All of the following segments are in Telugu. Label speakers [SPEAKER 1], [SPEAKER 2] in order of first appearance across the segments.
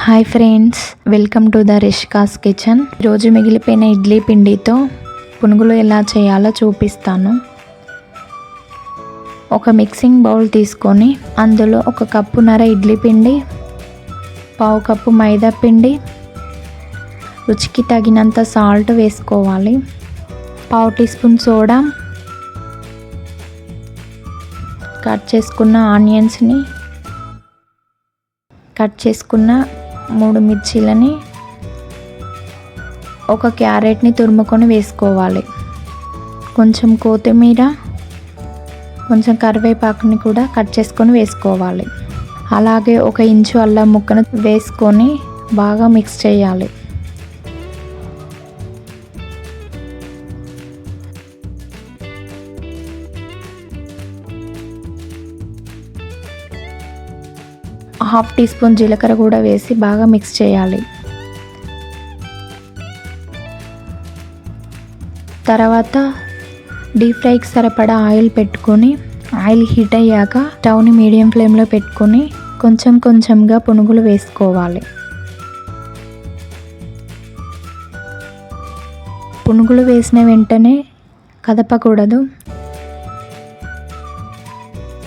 [SPEAKER 1] Hi friends, welcome to the Rishika's kitchen. ఈరోజు మిగిలిపోయిన ఇడ్లీ పిండితో పునుగులు ఎలా చేయాలో చూపిస్తాను. ఒక మిక్సింగ్ బౌల్ తీసుకొని అందులో 1.5 కప్పు ఇడ్లీ పిండి, 1/2 కప్పు మైదా పిండి, రుచికి తగినంత సాల్ట్ వేసుకోవాలి, 1/2 టీ స్పూన్ సోడా, కట్ చేసుకున్న ఆనియన్స్ని, కట్ చేసుకున్న 3 మిర్చీలని, 1 క్యారెట్ని తురుముకొని వేసుకోవాలి, కొంచెం కొత్తిమీర, కొంచెం కరివేపాకుని కూడా కట్ చేసుకొని వేసుకోవాలి. అలాగే 1 ఇంచు అల్లం ముక్కను వేసుకొని బాగా మిక్స్ చేయాలి. హాఫ్ టీ స్పూన్ జీలకర్ర కూడా వేసి బాగా మిక్స్ చేయాలి. తర్వాత డీప్ ఫ్రైకి సరిపడా ఆయిల్ పెట్టుకొని, ఆయిల్ హీట్ అయ్యాక స్టవ్ని మీడియం ఫ్లేమ్లో పెట్టుకొని కొంచెం కొంచెంగా పునుగులు వేసుకోవాలి. పునుగులు వేసిన వెంటనే కదపకూడదు.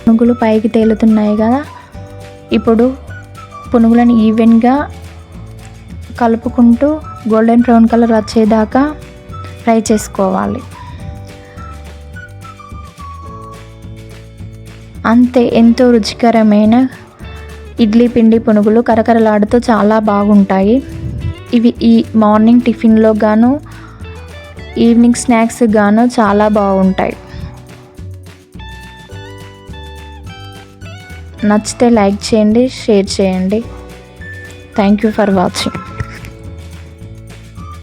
[SPEAKER 1] పునుగులు పైకి తేలుతున్నాయి కదా, ఇప్పుడు పునుగులను ఈవెన్గా కలుపుకుంటూ గోల్డెన్ బ్రౌన్ కలర్ వచ్చేదాకా ఫ్రై చేసుకోవాలి. అంతే, ఎంతో రుచికరమైన ఇడ్లీ పిండి పునుగులు కరకరలాడుతూ చాలా బాగుంటాయి. ఇవి ఈ మార్నింగ్ టిఫిన్లో గాను, ఈవినింగ్ స్నాక్స్ గాను చాలా బాగుంటాయి. నచ్చితే లైక్ చేయండి, షేర్ చేయండి. Thank you for watching.